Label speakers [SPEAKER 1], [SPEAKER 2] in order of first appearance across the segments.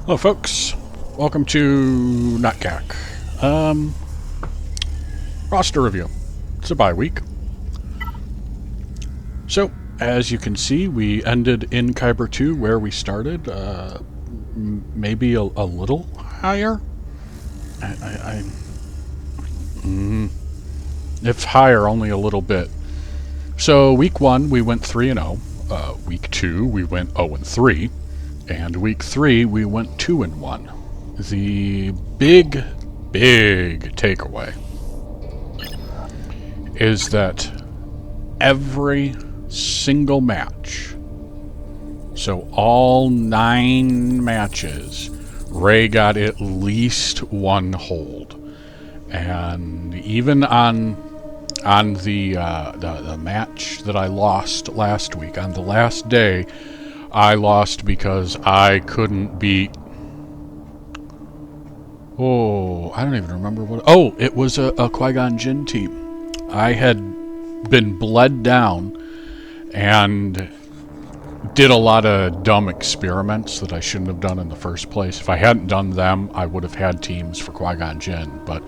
[SPEAKER 1] Hello folks, welcome to NotCac. Roster review. It's a bye week. So, as you can see, we ended in Kyber 2 where we started, maybe a little higher. If higher, only a little bit. So week 1 we went 3-0, week 2 we went 0-3, and week 3 we went 2-1. The big takeaway is that every single match, so all 9 matches, Ray got at least 1 hold. And even on the match that I lost last week, on the last day, I lost because I couldn't beat... Oh, I don't even remember what... Oh, it was a Qui-Gon Jinn team. I had been bled down and did a lot of dumb experiments that I shouldn't have done in the first place. If I hadn't done them, I would have had teams for Qui-Gon Jinn. But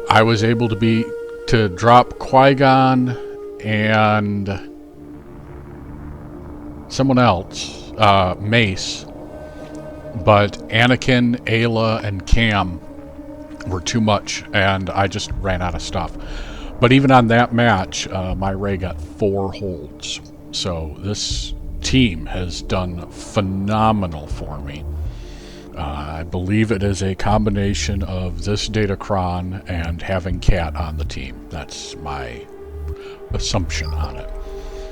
[SPEAKER 1] I was able to drop Qui-Gon and someone else, Mace, but Anakin, Ayla, and Cam were too much, and I just ran out of stuff. But even on that match, my Ray got 4 holds. So this team has done phenomenal for me. I believe it is a combination of this Datacron and having Cat on the team. That's my assumption on it.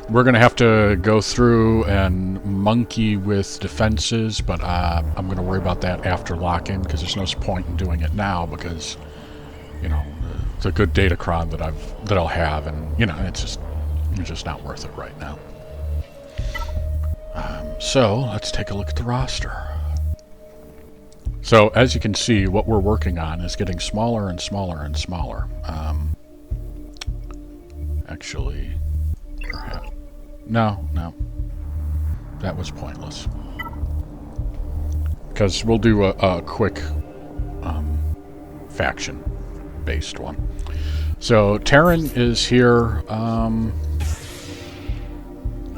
[SPEAKER 1] We're going to have to go through and monkey with defenses, but I'm going to worry about that after lock-in, because there's no point in doing it now, because, you know, it's a good Datacron that I'll have, and, you know, it's just not worth it right now. So let's take a look at the roster. So as you can see, what we're working on is getting smaller and smaller and smaller. Actually, perhaps. No, that was pointless. Because we'll do a quick faction-based one. So Terran is here.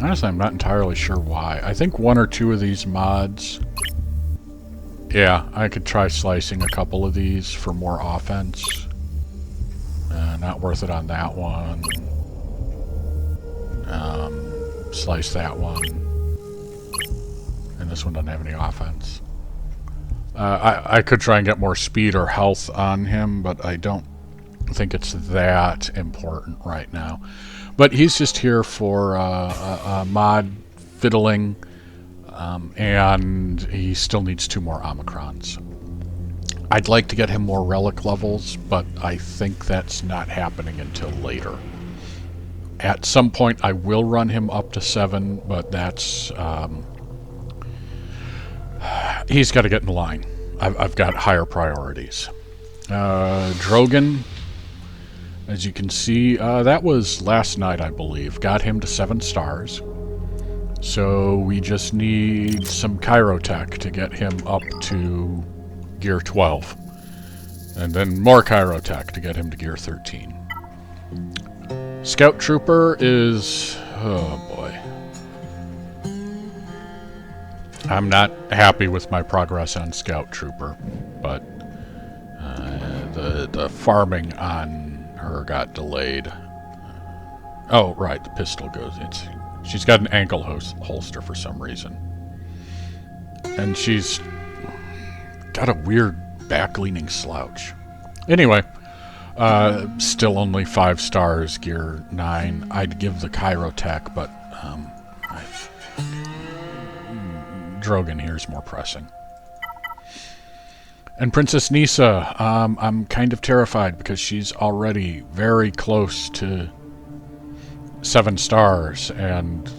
[SPEAKER 1] Honestly, I'm not entirely sure why. I think 1 or 2 of these mods... Yeah, I could try slicing a couple of these for more offense. Not worth it on that one. Slice that one. And this one doesn't have any offense. I could try and get more speed or health on him, but I don't think it's that important right now. But he's just here for mod fiddling. And he still needs 2 more Omicrons. I'd like to get him more relic levels, but I think that's not happening until later. At some point I will run him up to 7, but that's... he's got to get in line. I've got higher priorities. Drogon, as you can see, that was last night, I believe. Got him to 7 stars. So we just need some Chirotech to get him up to gear 12. And then more Chirotech to get him to gear 13. Scout Trooper is... oh boy. I'm not happy with my progress on Scout Trooper, but the farming on her got delayed. Oh, right, the pistol goes... She's got an ankle holster for some reason. And she's got a weird back-leaning slouch. Anyway, still only 5 stars, gear 9. I'd give the Chirotech, but Drogon here is more pressing. And Princess Nisa, I'm kind of terrified because she's already very close to 7 stars, and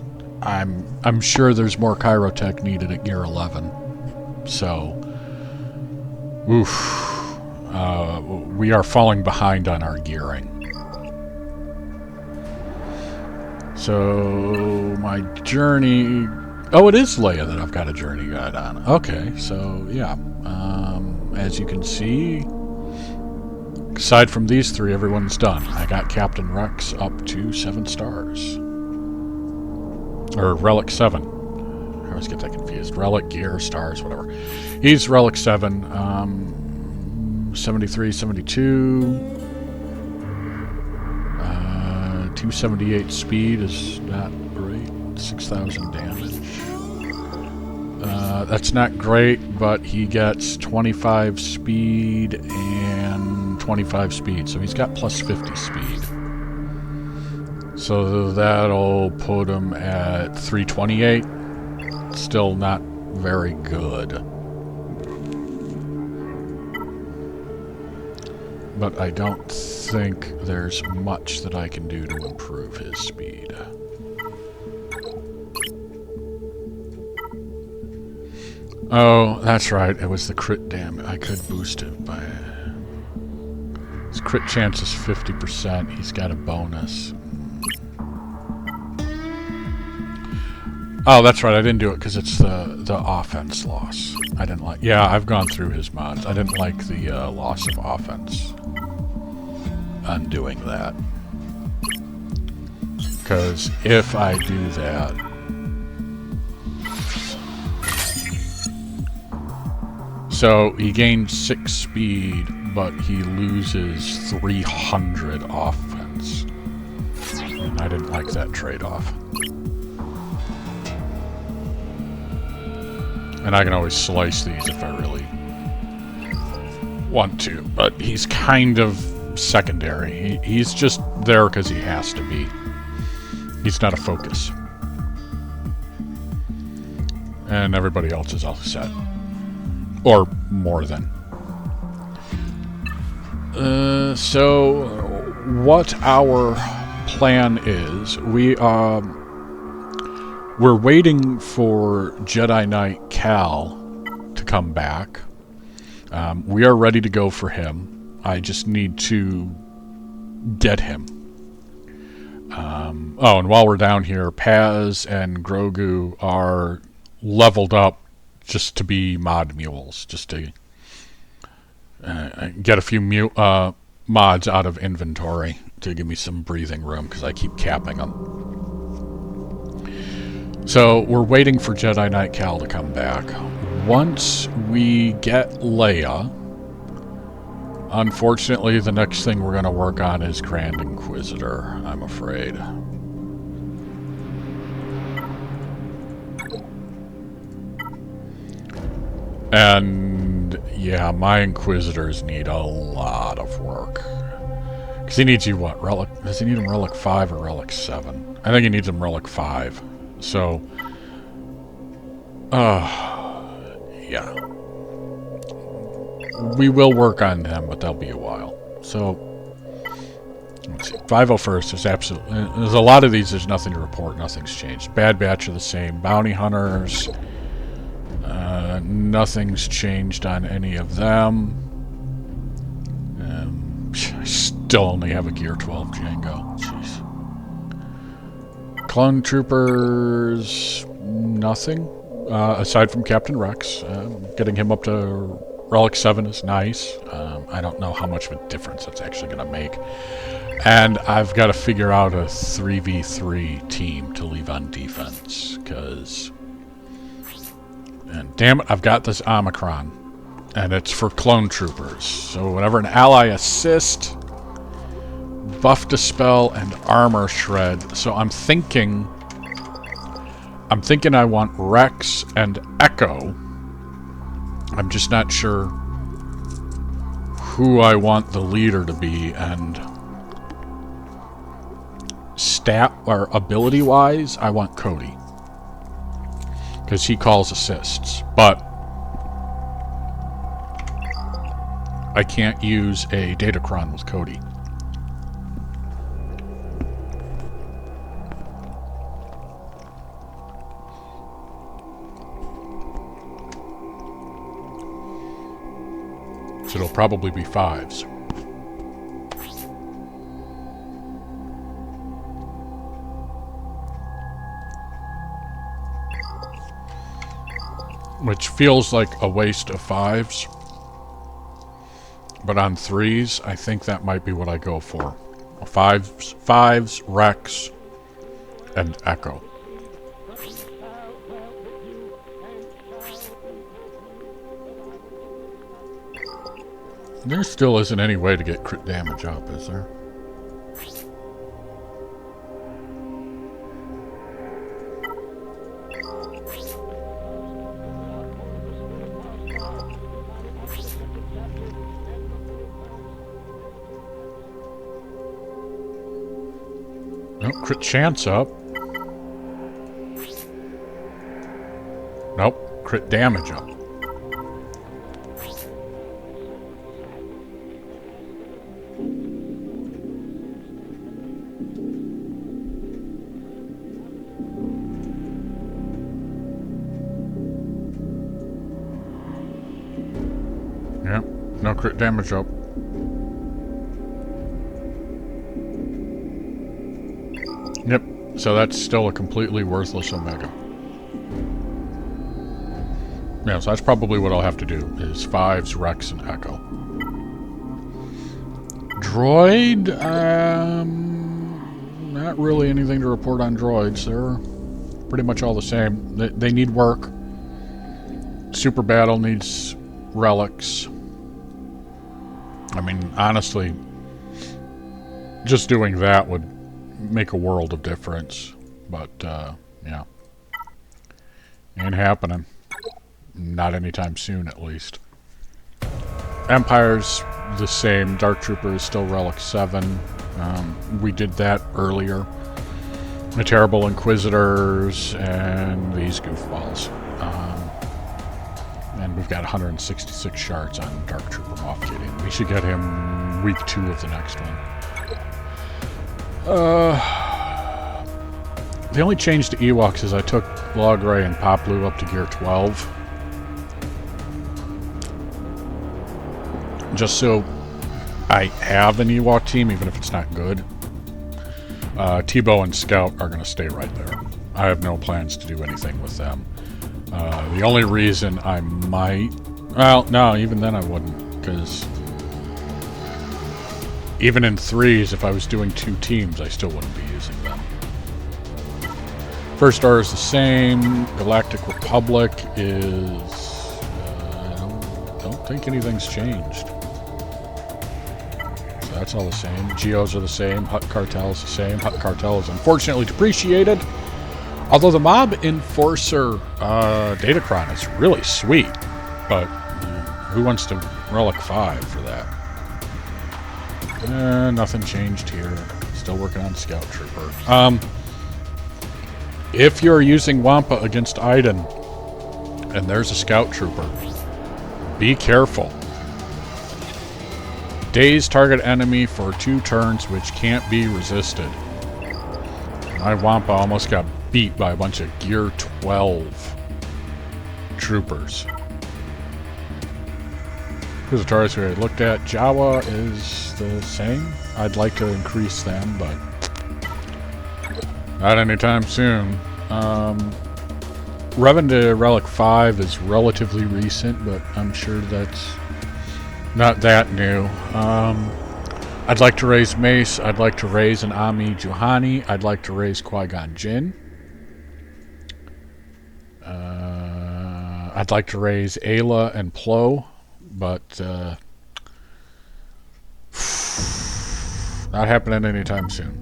[SPEAKER 1] I'm sure there's more Chirotech needed at gear 11. So, oof. We are falling behind on our gearing. So, my journey Oh, it is Leia that I've got a journey guide on. Okay, so yeah. As you can see, aside from these three, everyone's done. I got Captain Rex up to 7 stars. Or Relic 7. I always get that confused. Relic, Gear, Stars, whatever. He's Relic 7. 73, 72. 278 speed is not great. 6,000 damage. That's not great, but he gets 25 speed and 25 speed. So he's got plus 50 speed. So that'll put him at 328. Still not very good. But I don't think there's much that I can do to improve his speed. Oh, that's right. It was the crit damage. I could boost it by... His crit chance is 50%. He's got a bonus. Oh, that's right. I didn't do it because it's the offense loss. I didn't like... Yeah, I've gone through his mods. I didn't like the loss of offense. Undoing that. Because if I do that... So, he gains 6 speed, but he loses 300 offense. And I didn't like that trade-off. And I can always slice these if I really want to. But he's kind of secondary. He's just there because he has to be. He's not a focus. And everybody else is all set. Or more than. So what our plan is, we're waiting for Jedi Knight Cal to come back. We are ready to go for him. I just need to get him. Oh, and while we're down here, Paz and Grogu are leveled up just to be mod mules, just to get a few mods out of inventory to give me some breathing room, because I keep capping them. So we're waiting for Jedi Knight Cal to come back. Once we get Leia, unfortunately the next thing we're going to work on is Grand Inquisitor, I'm afraid. And yeah, my Inquisitors need a lot of work. Because he needs you what? Relic? Does he need him Relic 5 or Relic 7? I think he needs him Relic 5. So, yeah. We will work on them, but that'll be a while. So, let's see. 501st is absolutely... There's a lot of these, there's nothing to report, nothing's changed. Bad Batch are the same. Bounty Hunters... nothing's changed on any of them. I still only have a Gear 12 Django. Jeez. Clone Troopers, nothing. Aside from Captain Rex. Getting him up to Relic 7 is nice. I don't know how much of a difference that's actually going to make. And I've got to figure out a 3v3 team to leave on defense, because... And damn it, I've got this Omicron. And it's for Clone Troopers. So whenever an ally assist, buff dispel, and armor shred. So I'm thinking I want Rex and Echo. I'm just not sure who I want the leader to be, and stat or ability wise, I want Cody. Because he calls assists, but I can't use a Datacron with Cody. So it'll probably be 5s. which feels like a waste of 5s. But on 3s, I think that might be what I go for. 5s, Rex, and Echo. There still isn't any way to get crit damage up, is there? Nope, crit chance up. Nope, crit damage up. Yep, no crit damage up. Yep, so that's still a completely worthless Omega. Yeah, so that's probably what I'll have to do, is 5s, Rex, and Echo. Droid, not really anything to report on droids. They're pretty much all the same. They need work. Super Battle needs relics. I mean, honestly, just doing that would make a world of difference. But, yeah. Ain't happening. Not anytime soon, at least. Empire's the same. Dark Trooper is still Relic 7. We did that earlier. The Terrible Inquisitors and these goofballs. And we've got 166 shards on Dark Trooper Moff Gideon. We should get him week 2 of the next one. The only change to Ewoks is I took Log Ray and Poplu up to gear 12. Just so I have an Ewok team, even if it's not good. Tebow and Scout are going to stay right there. I have no plans to do anything with them. The only reason I might... Well, no, even then I wouldn't, because... Even in 3s, if I was doing 2 teams, I still wouldn't be using them. First Order is the same. Galactic Republic is... I don't think anything's changed. So that's all the same. Geos are the same. Hutt Cartel is the same. Hutt Cartel is unfortunately depreciated. Although the Mob Enforcer Datacron is really sweet. But who wants to Relic 5 for that? Nothing changed here. Still working on Scout Trooper. If you're using Wampa against Iden, and there's a Scout Trooper, be careful. Daze target enemy for 2 turns, which can't be resisted. My Wampa almost got beat by a bunch of Gear 12 troopers. Here's the targets we already looked at. Jawa is the same. I'd like to increase them, but not anytime soon. Revving to Relic 5 is relatively recent, but I'm sure that's not that new. I'd like to raise Mace. I'd like to raise an Ami Juhani. I'd like to raise Qui-Gon Jinn. I'd like to raise Ayla and Plo, but not happening anytime soon.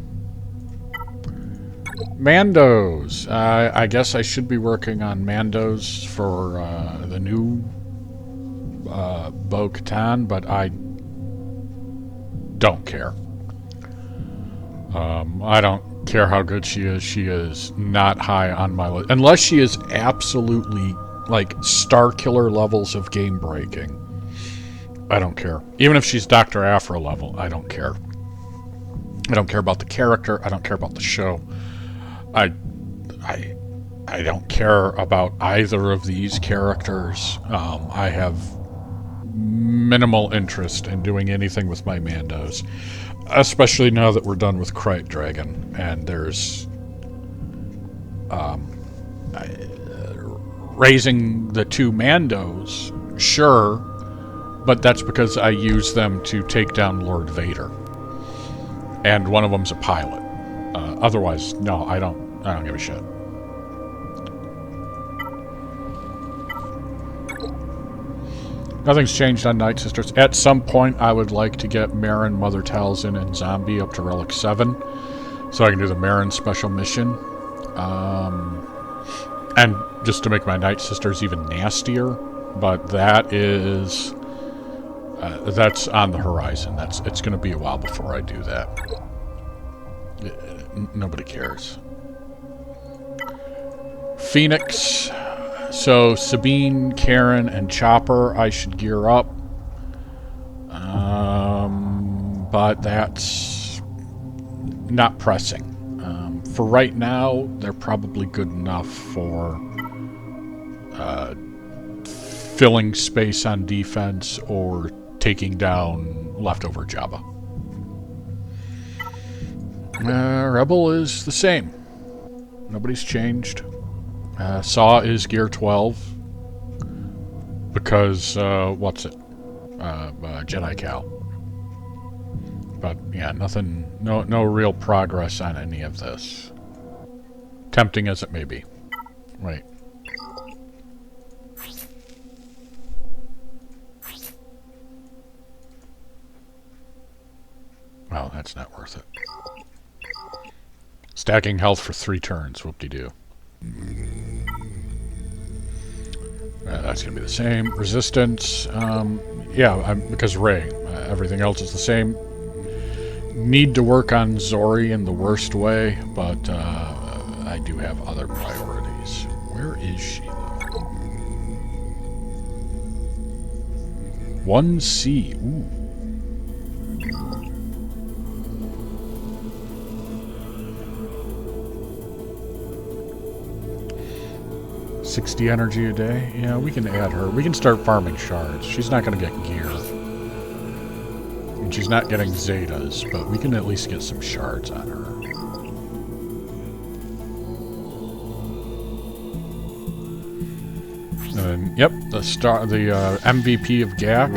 [SPEAKER 1] Mandos. I guess I should be working on Mandos for the new Bo-Katan, but I don't care. I don't care how good she is. She is not high on my list. Unless she is absolutely, like, star killer levels of game breaking. I don't care. Even if she's Dr. Aphra level, I don't care. I don't care about the character. I don't care about the show. I don't care about either of these characters. I have minimal interest in doing anything with my Mandos, especially now that we're done with Krayt Dragon and there's Raising the 2 Mandos, sure, but that's because I use them to take down Lord Vader. And one of them's a pilot. Otherwise, no, I don't give a shit. Nothing's changed on Night Sisters. At some point, I would like to get Marin, Mother Talzin, and Zombie up to Relic 7, so I can do the Marin special mission. And just to make my Night Sisters even nastier, but that is... that's on the horizon. It's going to be a while before I do that. Nobody cares. Phoenix... So, Sabine, Karen, and Chopper, I should gear up. But that's not pressing. For right now, they're probably good enough for filling space on defense or taking down leftover Jabba. Rebel is the same. Nobody's changed. Saw is gear 12 because what's it? Jedi Cal. But yeah, nothing. No real progress on any of this. Tempting as it may be. Right. Well, that's not worth it. Stacking health for 3 turns. Whoop-de-doo. That's going to be the same. Resistance, yeah, because Rey. Everything else is the same. Need to work on Zori in the worst way, but I do have other priorities. Where is she, though? 1C. Ooh. 60 energy a day? Yeah, we can add her. We can start farming shards. She's not going to get gear. And she's not getting Zetas, but we can at least get some shards on her. And yep, the MVP of GAC.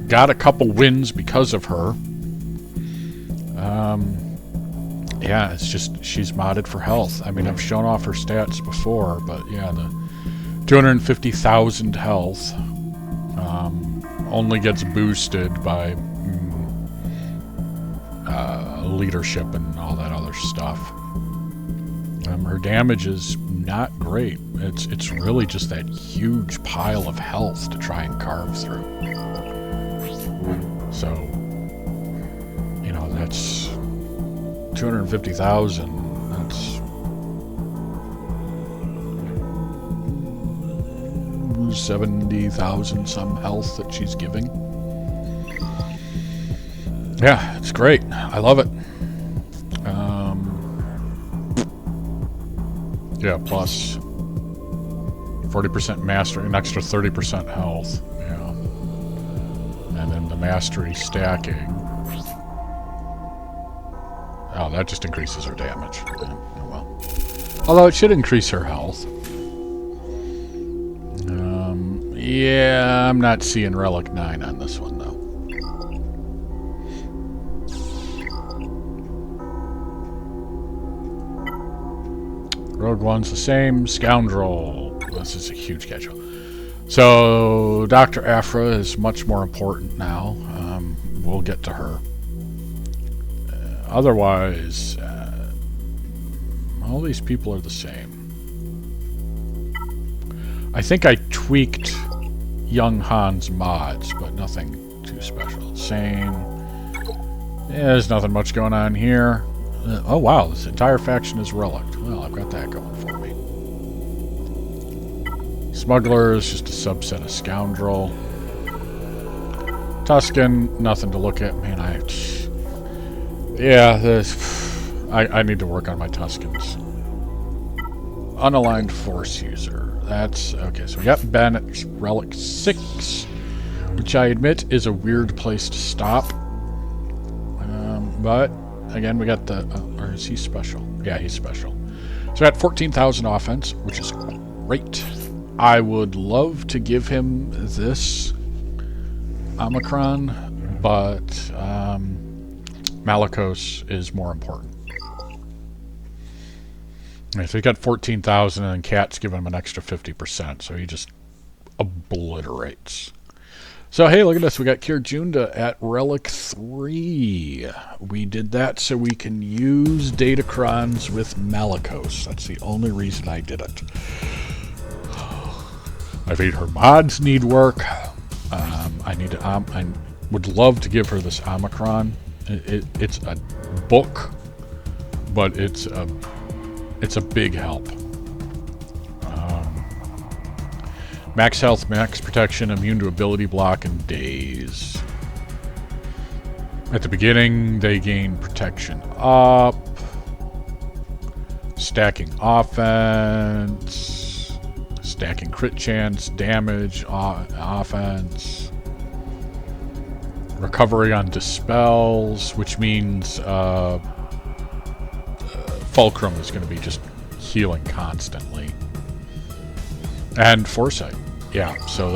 [SPEAKER 1] Got a couple wins because of her. Yeah, it's just, she's modded for health. I mean, I've shown off her stats before, but yeah, the 250,000 health only gets boosted by leadership and all that other stuff. Her damage is not great. It's really just that huge pile of health to try and carve through. So, you know, that's 250,000. That's 70,000 some health that she's giving. Yeah, it's great. I love it. Yeah, plus 40% mastery, an extra 30% health. Yeah. And then the mastery stacking. Oh, that just increases her damage. Yeah, oh well. Although it should increase her health. Yeah, I'm not seeing Relic 9 on this one, though. Rogue One's the same. Scoundrel. This is a huge schedule. So, Dr. Aphra is much more important now. We'll get to her. Otherwise, all these people are the same. I think I tweaked Young Han's mods, but nothing too special. Same. Yeah, there's nothing much going on here. Oh wow, this entire faction is relict. Well, I've got that going for me. Smuggler is just a subset of Scoundrel. Tusken, nothing to look at. Man, I need to work on my Tuskens. Unaligned Force User. That's okay. So we got Ben at Relic 6, which I admit is a weird place to stop. But again, we got the. Or is he special? Yeah, he's special. So we got 14,000 offense, which is Right. I would love to give him this Omicron, but Malicos is more important. If he got 14,000 and Cat's giving him an extra 50%, so he just obliterates. So hey, look at this. We got Kirjunda at Relic 3. We did that so we can use Datacrons with Malicos. That's the only reason I did it. I think her mods need work. I would love to give her this Omicron. It's a book, but it's a big help. Max health, max protection, immune to ability block, and daze. At the beginning, they gain protection up, stacking offense, stacking crit chance, damage, offense, recovery on dispels, which means Fulcrum is going to be just healing constantly. And Foresight. Yeah, so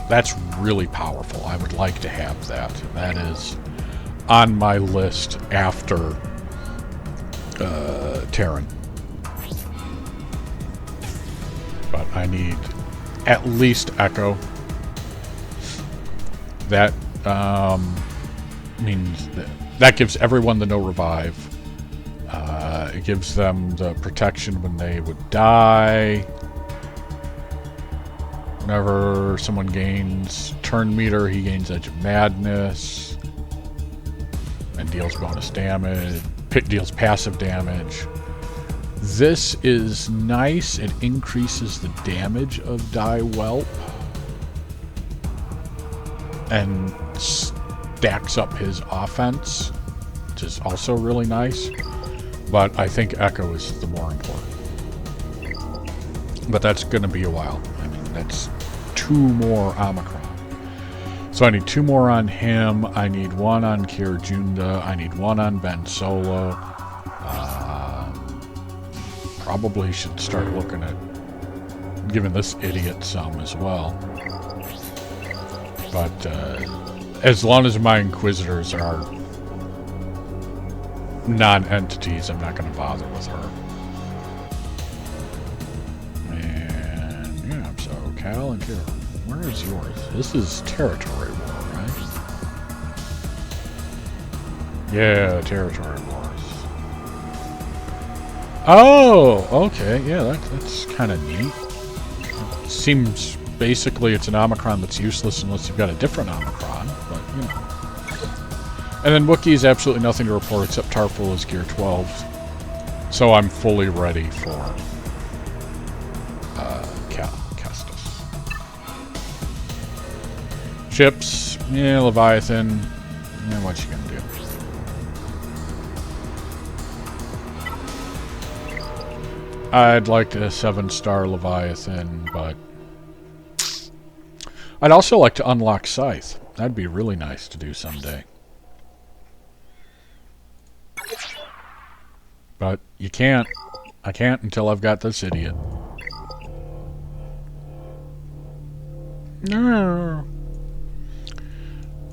[SPEAKER 1] that's really powerful. I would like to have that. That is on my list after Terran. But I need at least Echo. That means that gives everyone the no revive. It gives them the protection when they would die. Whenever someone gains turn meter, he gains Edge of Madness. And deals bonus damage. Deals passive damage. This is nice. It increases the damage of Die Whelp. And stacks up his offense, which is also really nice. But I think Echo is the more important. But that's going to be a while. I mean, that's 2 more Omicron. So I need 2 more on him. I need 1 on Kirjunda. I need 1 on Ben Solo. Probably should start looking at giving this idiot some as well. But as long as my Inquisitors are non-entities, I'm not going to bother with her. And yeah, so Cal and Kira, where is yours? This is Territory War, right? Yeah, Territory Wars. Oh, okay, yeah, that's kind of neat. It seems basically it's an Omicron that's useless unless you've got a different Omicron, but you know. And then Wookiee's absolutely nothing to report except Tarful is Gear 12. So I'm fully ready for Kestis. Ships, yeah, Leviathan. Yeah, what you gonna do? I'd like a 7-star Leviathan, but I'd also like to unlock Scythe. That'd be really nice to do someday. But you can't. I can't until I've got this idiot. No.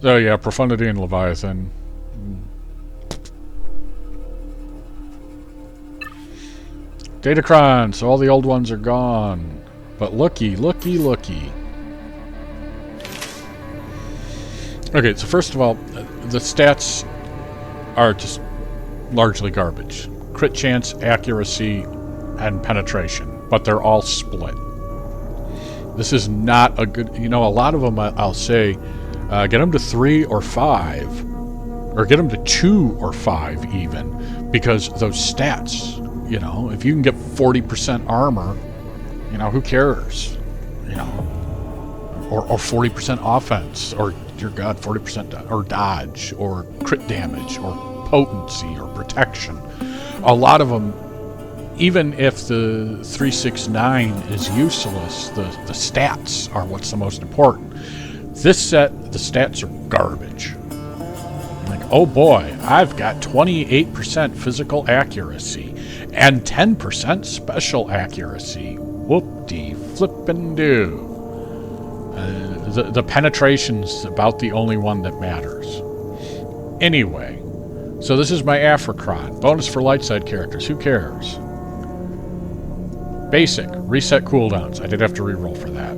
[SPEAKER 1] So yeah, Profundity and Leviathan. Datacron, so all the old ones are gone. But looky. Okay, so first of all, the stats are just largely garbage. Crit chance, accuracy, and penetration. But they're all split. This is not a good... You know, a lot of them, I'll say, get them to 3 or 5. Or get them to 2 or 5, even. Because those stats, you know, if you can get 40% armor, you know, who cares? You know, or 40% offense, or, dear God, 40% or dodge, or crit damage, or potency, or protection. A lot of them, even if the 369 is useless, the stats are what's the most important. This set, the stats are garbage. Like, oh boy, I've got 28% physical accuracy and 10% special accuracy. Whoop-de-flippin'-do. The penetration's about the only one that matters. Anyway, so this is my Africron. Bonus for light side characters. Who cares? Basic. Reset cooldowns. I did have to reroll for that.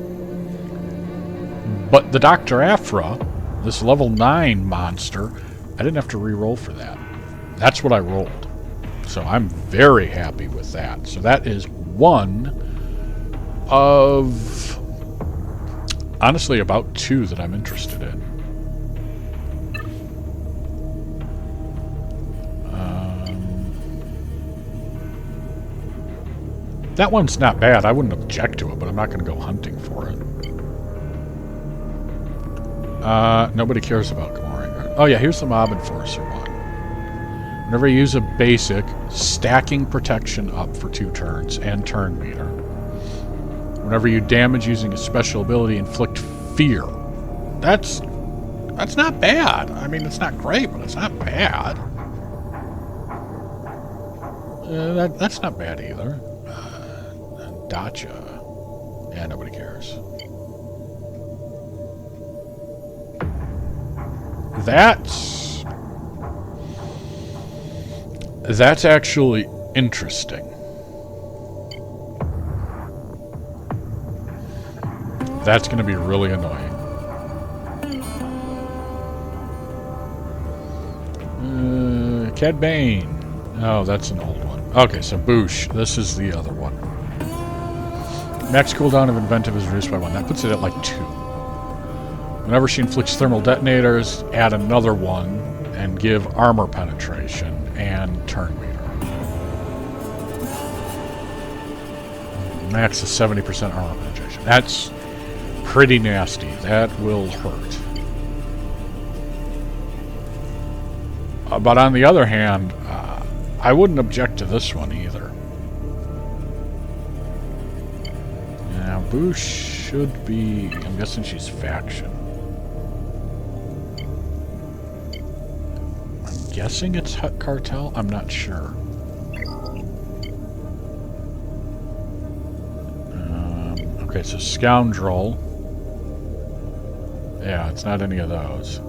[SPEAKER 1] But the Dr. Aphra, this level 9 monster, I didn't have to reroll for that. That's what I rolled. So I'm very happy with that. So that is one of, honestly, about 2 that I'm interested in. That one's not bad. I wouldn't object to it, but I'm not going to go hunting for it. Nobody cares about Gamorrean. Oh yeah, here's the Mob Enforcer one. Whenever you use a basic, stacking protection up for 2 turns and turn meter. Whenever you damage using a special ability, inflict fear. That's not bad. I mean, it's not great, but it's not bad. That's not bad either. Dacha. Yeah, nobody cares. That's actually interesting. That's going to be really annoying. Cad Bane. Oh, that's an old one. Okay, so Boosh. This is the other one. Max cooldown of Inventive is reduced by 1. That puts it at like 2. Whenever she inflicts thermal detonators, add another 1 and give armor penetration and turn meter. Max is 70% armor penetration. That's pretty nasty. That will hurt. But on the other hand, I wouldn't object to this one either. Now, Boosh should be... I'm guessing she's faction. I'm guessing it's Hut Cartel? I'm not sure. Okay, so Scoundrel. Yeah, it's not any of those.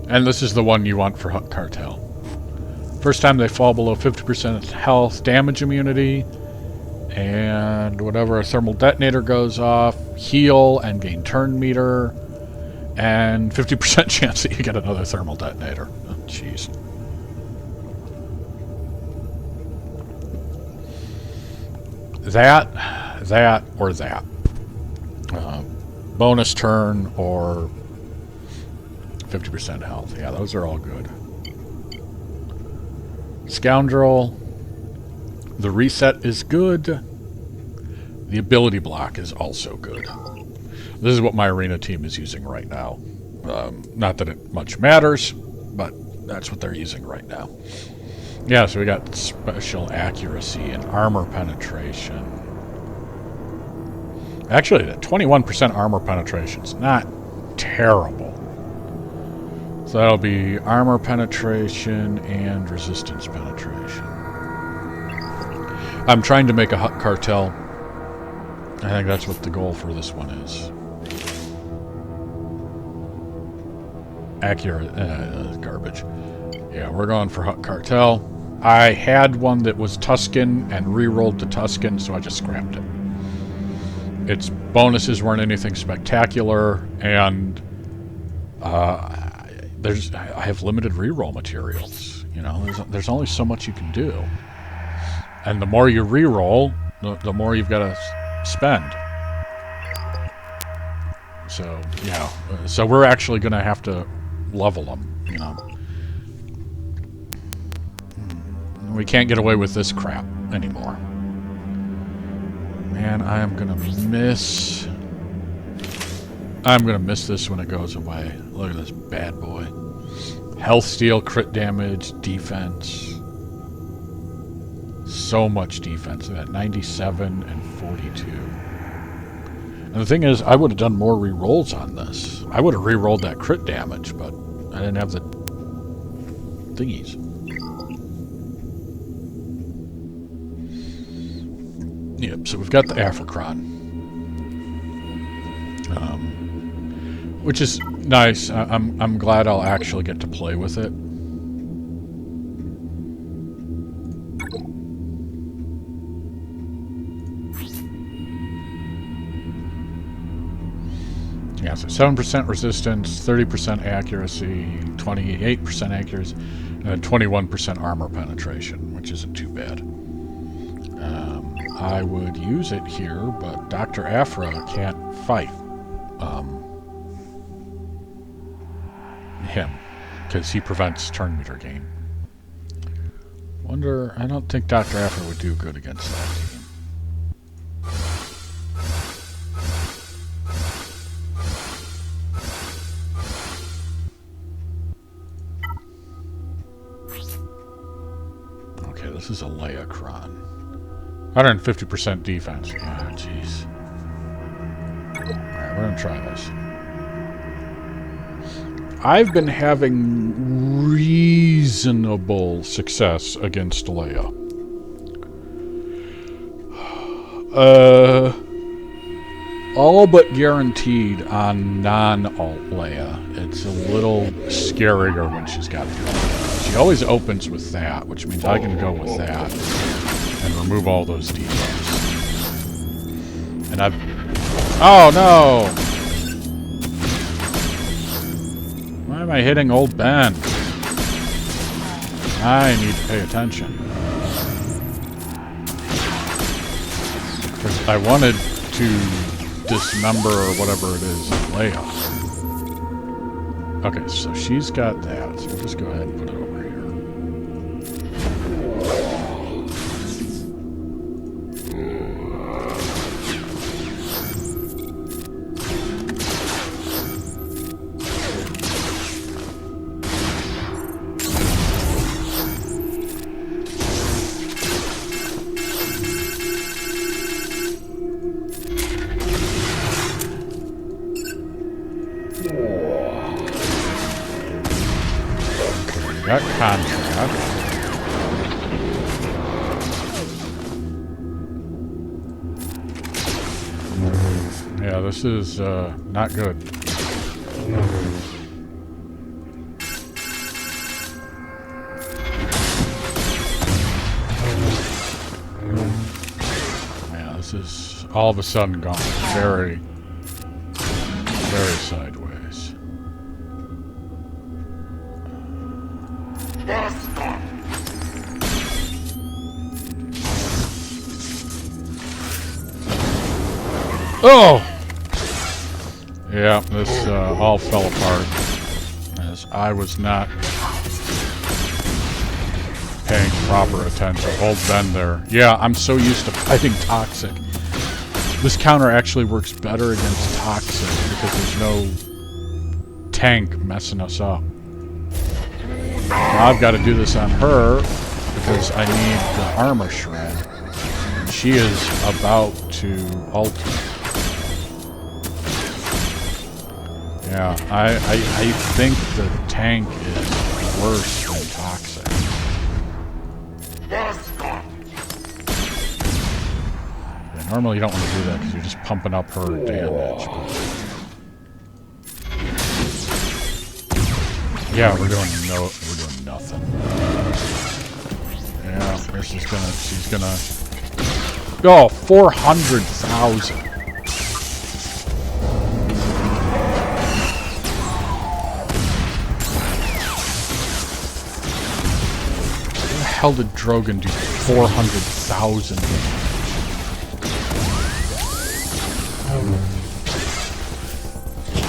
[SPEAKER 1] And this is the one you want for Hut Cartel. First time they fall below 50% health, damage immunity, and whatever a thermal detonator goes off, heal and gain turn meter, and 50% chance that you get another thermal detonator. Oh, jeez. That, or that. Bonus turn or 50% health. Yeah, those are all good. Scoundrel. The reset is good. The ability block is also good. This is what my arena team is using right now. Not that it much matters, but that's what they're using right now. Yeah, so we got special accuracy and armor penetration. Actually, the 21% armor penetration is not terrible. So that'll be armor penetration and resistance penetration. I'm trying to make a Hut Cartel. I think that's what the goal for this one is. Accurate, garbage. Yeah, we're going for Hut Cartel. I had one that was Tuscan and re-rolled to Tuscan, so I just scrapped it. Its bonuses weren't anything spectacular, and I have limited reroll materials. You know, there's only so much you can do, and the more you reroll, the more you've got to spend. So yeah, so we're actually going to have to level them. You know, we can't get away with this crap anymore. Man, I'm gonna miss this when it goes away. Look at this bad boy. Health steal, crit damage, defense. So much defense. At 97 and 42. And the thing is, I would have done more re-rolls on this. I would have re-rolled that crit damage, but I didn't have the thingies. Yep, so we've got the Africron. Which is nice. I'm glad I'll actually get to play with it. Yeah, so 7% resistance, 30% accuracy, 28% accuracy, and 21% armor penetration, which isn't too bad. I would use it here, but Dr. Afra can't fight him, because he prevents turn meter gain. Wonder, I don't think Dr. Afra would do good against that team. Okay, this is a Leia-cron. 150% defense. Ah, jeez. Alright, we're gonna try this. I've been having reasonable success against Leia. All but guaranteed on non-alt Leia. It's a little scarier when she's got the ult. She always opens with that, which means I can go with that and remove all those debuffs. And I've... Oh, no! Why am I hitting old Ben? I need to pay attention. Because I wanted to dismember or whatever it is Leia. Okay, so she's got that. So we'll just go ahead and put it over here. Got contract. Yeah, this is not good. Yeah, this is all of a sudden gone very, very sideways. Oh! Yeah, this all fell apart as I was not paying proper attention. Old Ben there. Yeah, I'm so used to fighting Toxic. This counter actually works better against Toxic because there's no tank messing us up. Now I've got to do this on her because I need the armor shred. And she is about to ult. Yeah, I think the tank is worse than Toxic. Yeah, normally you don't want to do that because you're just pumping up her damage. But yeah, we're doing nothing. Yeah, she's gonna. Oh, 400,000. How did Drogon do 400,000?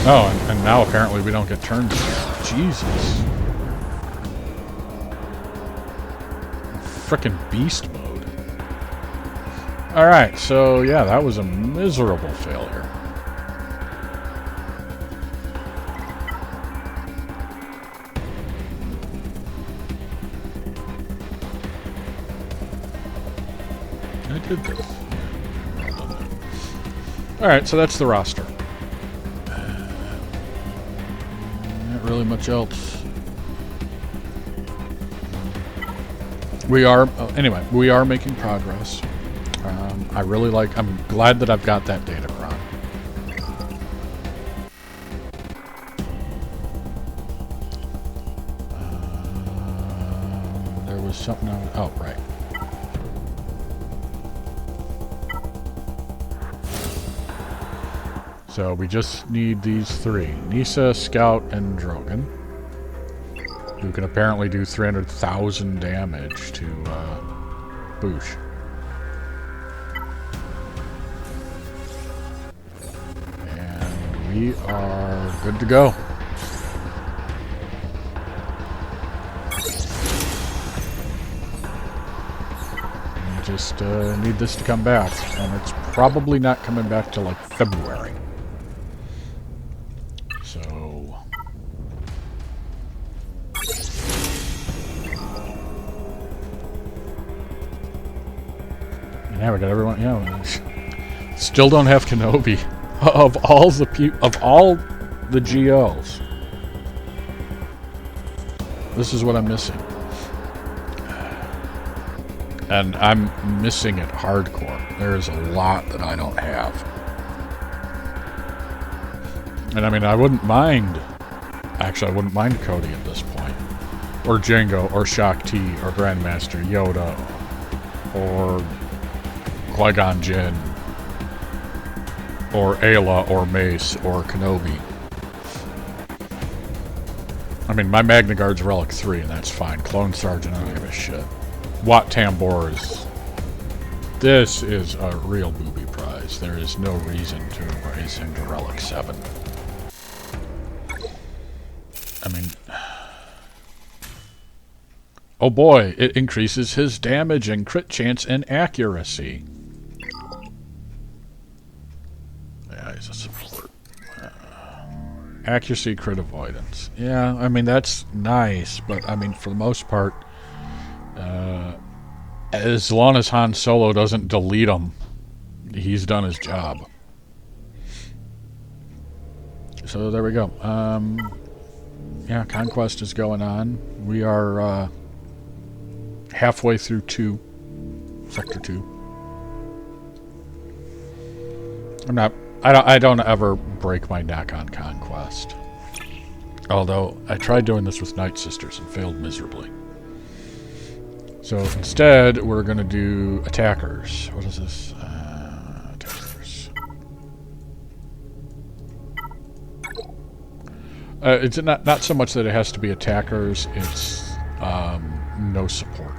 [SPEAKER 1] Oh, and now apparently we don't get turns. Jesus. Frickin' beast mode. Alright, so yeah, that was a miserable failure. I did this. Alright, so that's the roster. Not really much else. We are, anyway, we are making progress. I really like... I'm glad that I've got that Datacron. There was something I was... Oh, right. So we just need these three. Nisa, Scout, and Drogon. Who can apparently do 300,000 damage to Boosh. And we are good to go. We just need this to come back. And it's probably not coming back till like February. So... yeah, we got everyone. Yeah, still don't have Kenobi. Of all the GLs, this is what I'm missing, and I'm missing it hardcore. There's a lot that I don't have, and I mean, I wouldn't mind. Actually, I wouldn't mind Cody at this point, or Jango, or Shakti, or Grandmaster Yoda, or Qui-Gon Jinn, or Ayla, or Mace, or Kenobi. I mean, my Magna Guard's Relic 3, and that's fine. Clone Sergeant, I don't give a shit. Wat Tambor is... this is a real booby prize. There is no reason to raise him to Relic 7. I mean... oh boy, it increases his damage and crit chance and accuracy. He's a support. Accuracy, crit avoidance. Yeah, I mean, that's nice, but I mean, for the most part, as long as Han Solo doesn't delete him, he's done his job. So there we go. Yeah, Conquest is going on. We are halfway through Sector 2. I don't ever break my neck on Conquest. Although, I tried doing this with Night Sisters and failed miserably. So, instead, we're going to do Attackers. What is this? Attackers. It's not so much that it has to be Attackers, it's no support.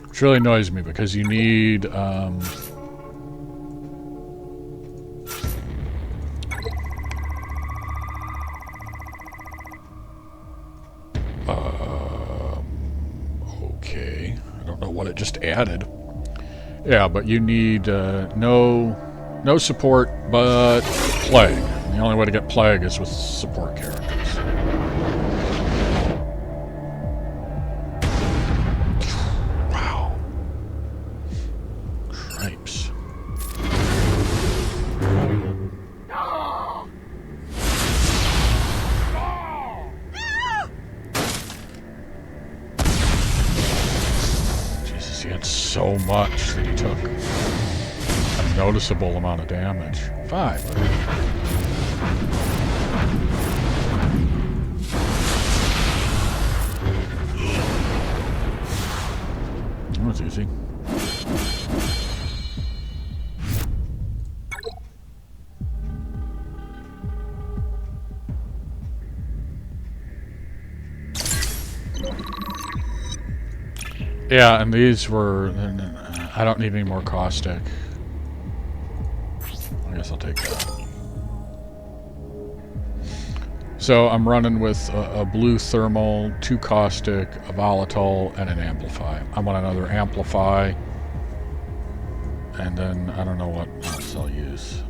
[SPEAKER 1] Which really annoys me, because you need... okay, I don't know what it just added. Yeah, but you need no support, but Plague. The only way to get Plague is with support characters. Wow. Cripes. Jesus, he had so much that he took a noticeable amount of damage. 5. That's easy. Yeah, and these were... I don't need any more caustic. I guess I'll take that. So I'm running with a blue thermal, 2 caustic, a volatile, and an amplify. I want another amplify. And then I don't know what else I'll use.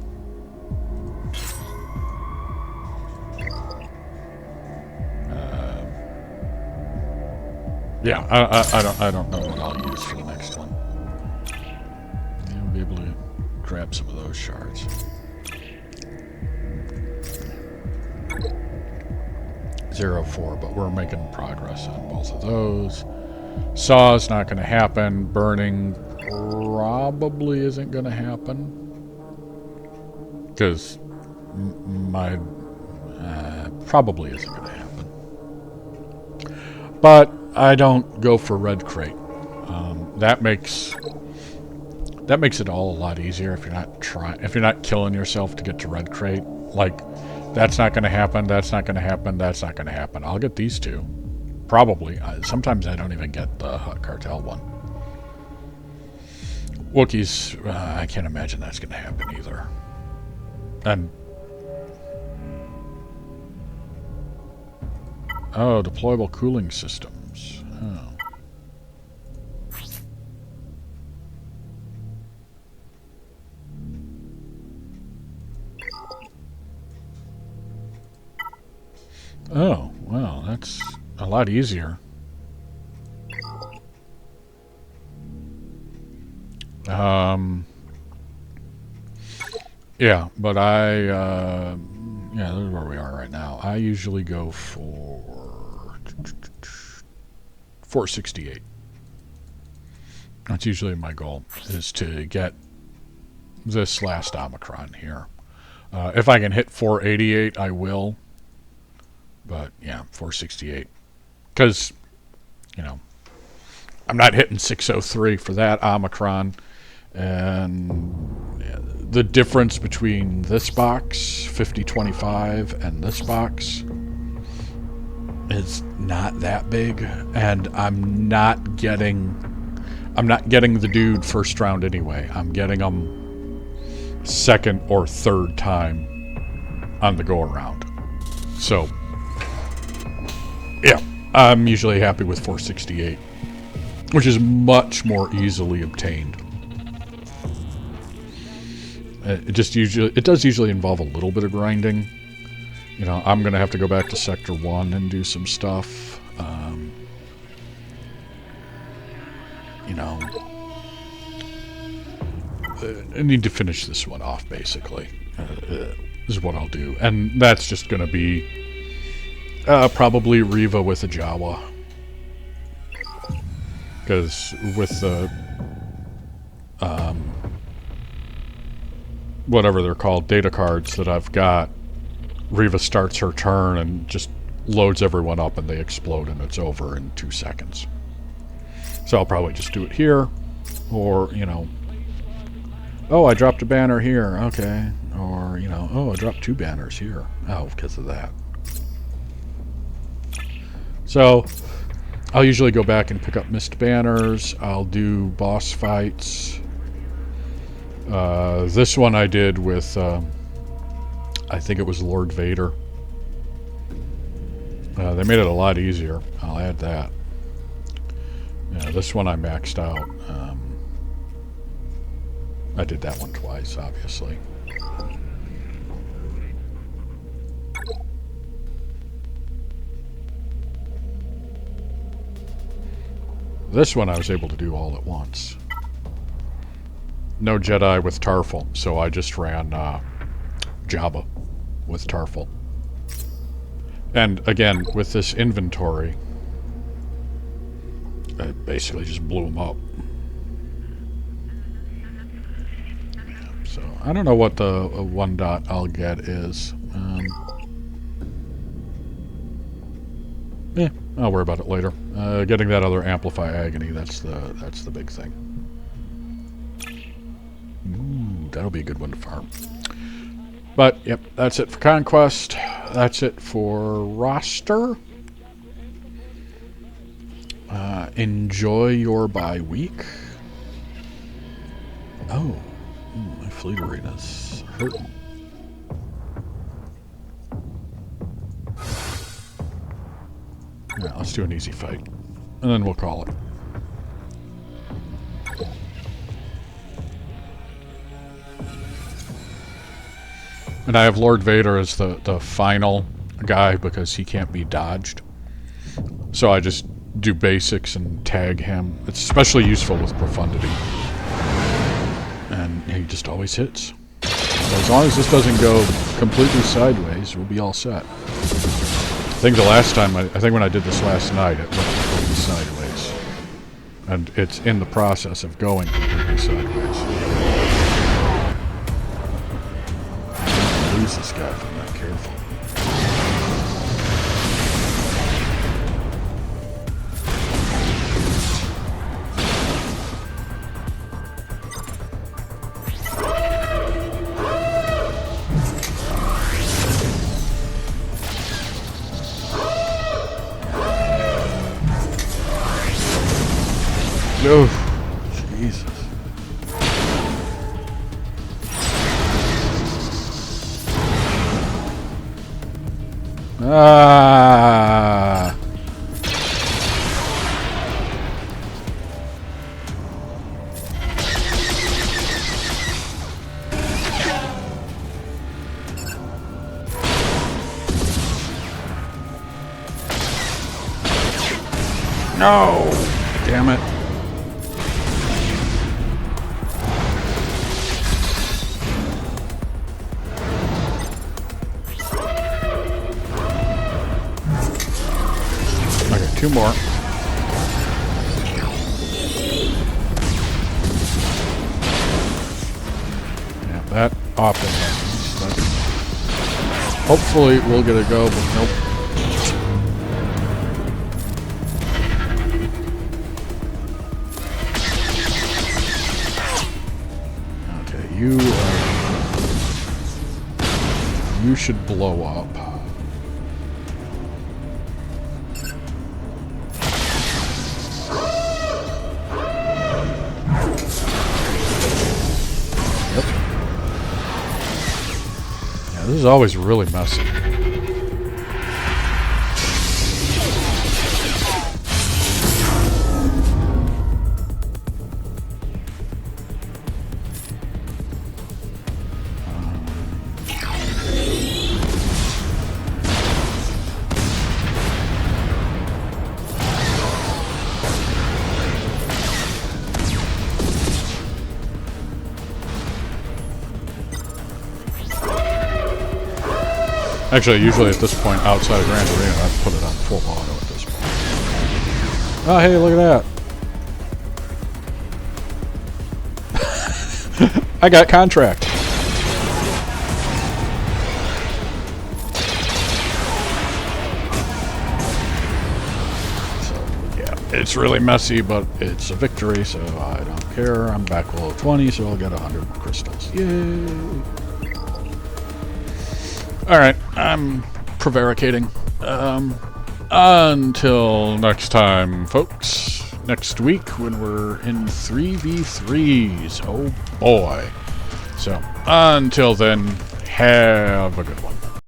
[SPEAKER 1] Yeah, I don't know what I'll use for the next one. You'll be able to grab some of those shards. .04, but we're making progress on both of those. Saw's not going to happen. Burning probably isn't going to happen. Because my... probably isn't going to happen. But I don't go for red crate. That makes it all a lot easier if you're not killing yourself to get to red crate. Like, that's not going to happen, that's not going to happen, that's not going to happen. I'll get these two. Probably. Sometimes I don't even get the Hut Cartel one. Wookiees, I can't imagine that's going to happen either. And... oh, deployable cooling systems. Oh. Oh, well, that's a lot easier. Yeah, but yeah, this is where we are right now. I usually go for 468. That's usually my goal, is to get this last Omicron here. If I can hit 488, I will. But, yeah, 468. Because, you know, I'm not hitting 603 for that Omicron. And yeah, the difference between this box, 5025, and this box is not that big. And I'm not getting the dude first round anyway. I'm getting him second or third time on the go around. So, yeah, I'm usually happy with 468, which is much more easily obtained. It does usually involve a little bit of grinding. You know, I'm gonna have to go back to Sector 1 and do some stuff. You know, I need to finish this one off, basically. Is what I'll do, and that's just gonna be probably Riva with a Jawa, because with the whatever they're called, data cards that I've got, Riva starts her turn and just loads everyone up and they explode and it's over in 2 seconds. So I'll probably just do it here, or, you know, oh, I dropped a banner here, okay, or, you know, oh, I dropped 2 banners here, oh, because of that. So I'll usually go back and pick up missed banners. I'll do boss fights. This one I did with, I think it was Lord Vader. They made it a lot easier. I'll add that. Yeah, this one I maxed out. I did that one twice, obviously. This one I was able to do all at once. No Jedi with Tarful, so I just ran Jabba with Tarful. And again, with this inventory, I basically just blew them up. So I don't know what the one dot I'll get is. Yeah, I'll worry about it later. Getting that other Amplify Agony, that's the big thing. Ooh, that'll be a good one to farm. But, yep, that's it for Conquest. That's it for roster. Enjoy your bye week. Oh, my fleet arena's hurting. Yeah, let's do an easy fight, and then we'll call it. And I have Lord Vader as the final guy because he can't be dodged. So I just do basics and tag him. It's especially useful with Profundity. And he just always hits. So as long as this doesn't go completely sideways, we'll be all set. I think the last time, I think when I did this last night, it went completely sideways. And it's in the process of going completely sideways. Lose this guy if I'm not careful. Oh, Jesus. Ah. No. Damn it. Two more. Yeah, that often happens. But hopefully we'll get a go, but nope. Okay, you should blow up. This is always really messy. Actually, usually at this point, outside of Grand Arena, I put it on full auto at this point. Oh, hey, look at that. I got contract. So, yeah, it's really messy, but it's a victory, so I don't care. I'm back below 20, so I'll get 100 crystals. Yay! Alright, I'm prevaricating. Until next time, folks. Next week when we're in 3v3s. Oh boy. So, until then, have a good one.